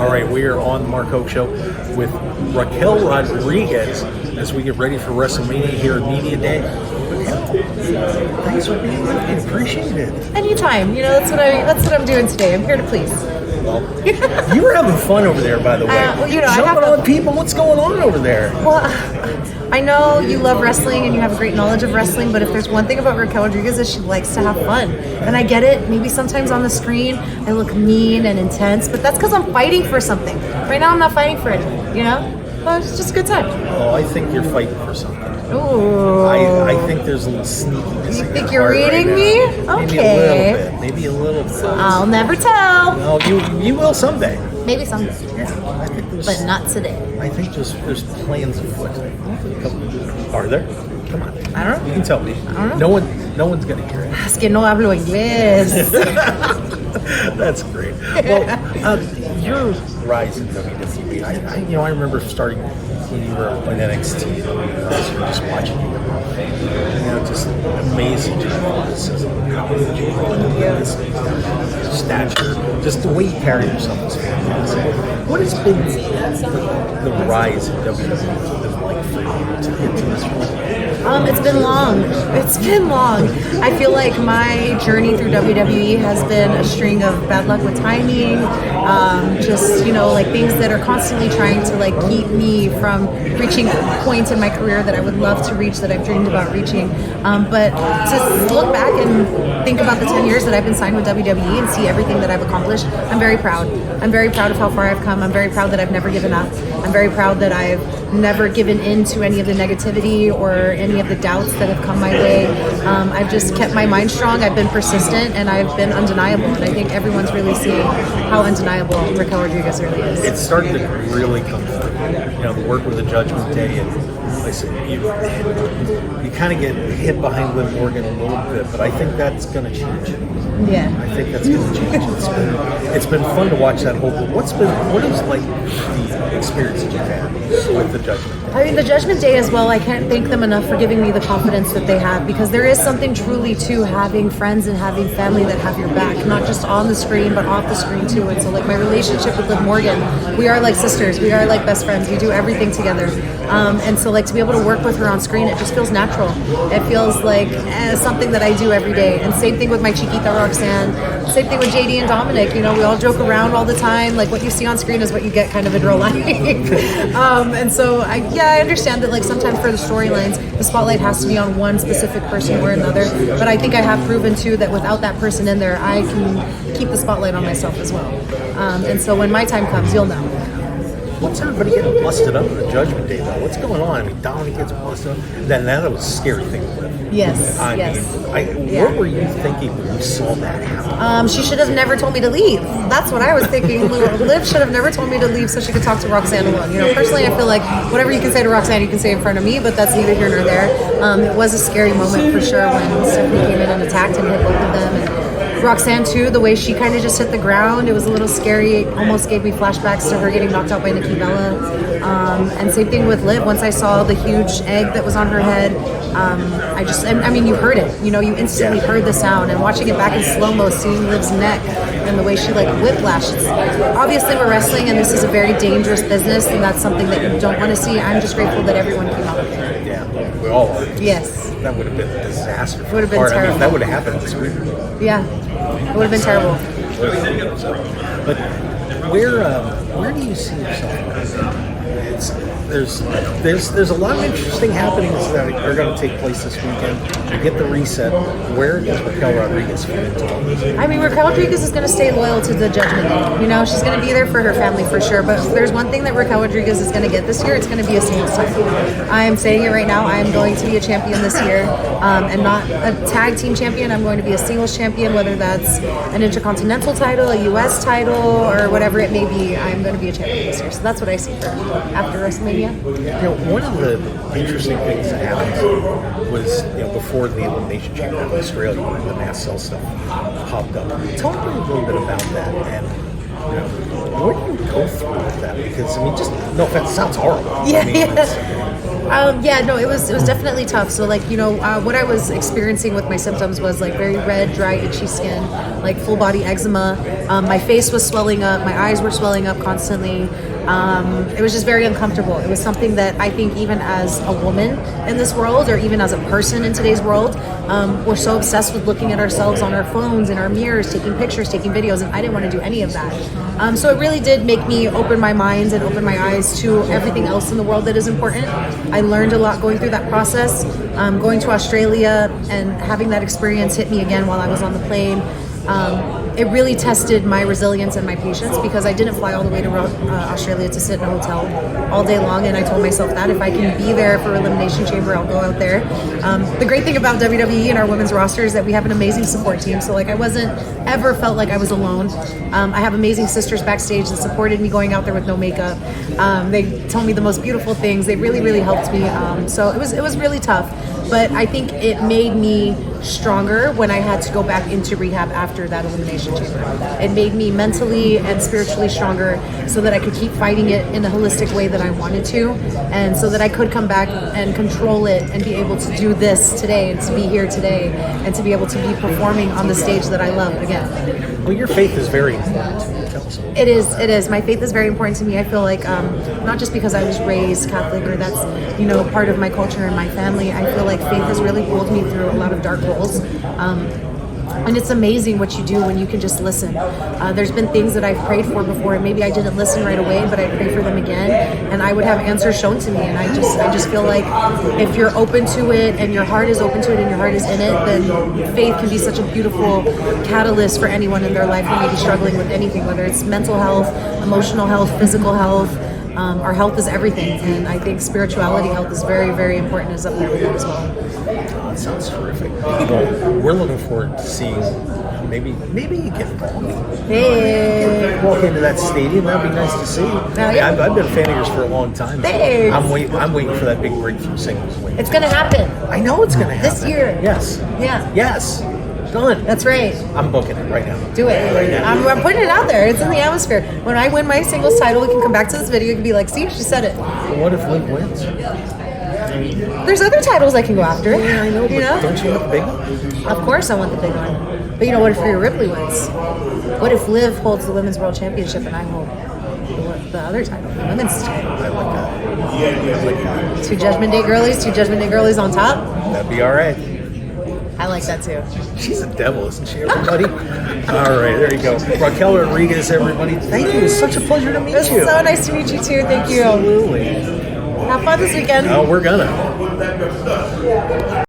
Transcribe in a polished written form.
All right, we are on the Mark Hoke Show with Raquel Rodriguez as we get ready for WrestleMania here at Media Day. Raquel, thanks for being with me. Appreciate it. Anytime. That's what I'm doing today. I'm here to please. Well, you were having fun over there, by the way. Jumping on people. What's going on over there? Well, I know you love wrestling and you have a great knowledge of wrestling, but if there's one thing about Raquel Rodriguez is she likes to have fun. And I get it. Maybe sometimes on the screen I look mean and intense, but that's because I'm fighting for something. Right now I'm not fighting for anything, Well, it's just a good time. Oh, I think you're fighting for something. Ooh. I think there's a little sneakiness. You think you're reading me? Okay. Maybe a little bit. I'll never tell. No, you will someday. Maybe someday. Yeah, I think but not today. I think there's plans afoot. Are there? Come on. I don't know. You can tell me. I don't know. No one's gonna hear it. Es que no hablo inglés. That's great. Well, your rise in WWE, I remember starting when you were in NXT. Just watching you. Just amazing athleticism, stature, just the way you carry yourself is fantastic. What has been the rise in WWE like for you to get to this point? It's been long. I feel like my journey through WWE has been a string of bad luck with timing, like things that are constantly trying to keep me from reaching points in my career that I would love to reach, that I've dreamed about reaching. But to look back and think about the 10 years that I've been signed with WWE and see everything that I've accomplished, I'm very proud. I'm very proud of how far I've come. I'm very proud that I've never given up. I'm very proud that I've never given in to any of the negativity or any of the doubts that have come my way. I've just kept my mind strong. I've been persistent and I've been undeniable. And I think everyone's really seeing how undeniable Raquel Rodriguez really is. It's starting to really come through. The work with the Judgment Day, and like I said, you kind of get hit behind Liv Morgan a little bit, but I think that's going to change. Yeah. I think that's going to change. It's been fun to watch that whole thing. What is the experience that you've had with the Judgment Day? I mean, the Judgment Day as well, I can't thank them enough for giving me the confidence that they have, because there is something truly to having friends and having family that have your back, not just on the screen, but off the screen too. And so my relationship with Liv Morgan, we are like sisters, we are like best friends, we do everything together. And so to be able to work with her on screen, it just feels natural. It feels like something that I do every day. And same thing with my Chiquita Roxanne, same thing with JD and Dominic, we all joke around all the time, like what you see on screen is what you get kind of in real life. And so I understand that sometimes for the storylines, the spotlight has to be on one specific person or another, but I think I have proven too that without that person in there, I can keep the spotlight on myself as well. And so when my time comes, you'll know. What's everybody getting busted up in the Judgment Day, though? What's going on? I mean, Dominic gets busted up. Then that was a scary thing to live. Yes. What were you thinking when you saw that happen? She should have never told me to leave. That's what I was thinking. Liv should have never told me to leave so she could talk to Roxanne alone. Personally, I feel like whatever you can say to Roxanne, you can say in front of me, but that's neither here nor there. It was a scary moment for sure when Stephanie came in and attacked and hit both of them. And Roxanne too, the way she kind of just hit the ground, it was a little scary. It almost gave me flashbacks to her getting knocked out by Nikki Bella. And same thing with Liv. Once I saw the huge egg that was on her head, you heard it. You instantly heard the sound. And watching it back in slow-mo, seeing Liv's neck and the way she whiplashed. Obviously, we're wrestling, and this is a very dangerous business, and that's something that you don't want to see. I'm just grateful that everyone came out with it. Yeah, we all are. Yes. That would have been a disaster. It would have been terrible. If that would have happened this week. Yeah, it would have been terrible. But where do you see yourself? There's a lot of interesting happenings that are going to take place this weekend. You get the reset. Where does Raquel Rodriguez fit into all this? Raquel Rodriguez is going to stay loyal to the Judgment Day. She's going to be there for her family for sure. But if there's one thing that Raquel Rodriguez is going to get this year, it's going to be a singles title. I am saying it right now. I am going to be a champion this year, and not a tag team champion. I'm going to be a singles champion, whether that's an intercontinental title, a U.S. title, or whatever it may be. I'm going to be a champion this year. So that's what I see for after WrestleMania. One of the interesting things that happened was, before the Elimination Chamber in Australia, when the mass cell stuff popped up. Talk to me a little bit about that, and What do you go through with that? Because I mean, just no offense, it sounds horrible. Yeah, I mean, no, it was definitely tough. So like, what I was experiencing with my symptoms was like very red, dry, itchy skin, like full body eczema. My face was swelling up, my eyes were swelling up constantly. It was just very uncomfortable. It was something that I think even as a woman in this world, or even as a person in today's world, we're so obsessed with looking at ourselves on our phones, in our mirrors, taking pictures, taking videos, and I didn't want to do any of that. So it really did make me open my mind and open my eyes to everything else in the world that is important. I learned a lot going through that process. Going to Australia and having that experience hit me again while I was on the plane. It really tested my resilience and my patience, because I didn't fly all the way to Australia to sit in a hotel all day long, and I told myself that if I can be there for Elimination Chamber, I'll go out there. The great thing about WWE and our women's roster is that we have an amazing support team, so like I wasn't ever felt like I was alone. I have amazing sisters backstage that supported me going out there with no makeup. They told me the most beautiful things. They really, really helped me. So it was really tough, but I think it made me stronger when I had to go back into rehab after that Elimination Chamber. It made me mentally and spiritually stronger so that I could keep fighting it in the holistic way that I wanted to, and so that I could come back and control it and be able to do this today, and to be here today, and to be able to be performing on the stage that I love again. well, your faith is very important to you. Tell us. It is. My faith is very important to me. I feel like not just because I was raised Catholic, or that's part of my culture and my family. I feel like faith has really pulled me through a lot of dark holes. And it's amazing what you do when you can just listen. There's been things that I've prayed for before, and maybe I didn't listen right away, but I pray for them again, and I would have answers shown to me. And I just feel like if you're open to it, and your heart is open to it, and your heart is in it, then faith can be such a beautiful catalyst for anyone in their life who may be struggling with anything, whether it's mental health, emotional health, physical health. Our health is everything, and I think spirituality health is very, very important, is up there with that as well. That sounds terrific. Well, we're looking forward to seeing maybe you can walk into that stadium. That'd be nice to see. Yeah. I've been a fan of yours for a long time. Thanks. I'm waiting for that big breakthrough singles win. It's gonna happen. I know it's gonna happen This year. Yes. Yeah. Yes. Done. That's right. I'm booking it right now. Do it. Right now. I'm putting it out there. It's in the atmosphere. When I win my singles title, we can come back to this video and be like, see, she said it. But what if Link wins? There's other titles I can go after. Yeah, I know. But don't you want the big one? Of course I want the big one. But what if Rhea Ripley wins? What if Liv holds the Women's World Championship and I hold the other title, the women's title? I like that. I like that. Two Judgment Day girlies on top? That'd be all right. I like that too. She's a devil, isn't she, everybody? All right, there you go. Raquel Rodriguez, everybody. Thank you. It's such a pleasure to meet It's you. so nice to meet you too. Thank you. Absolutely. Have fun this weekend. Oh, we're gonna.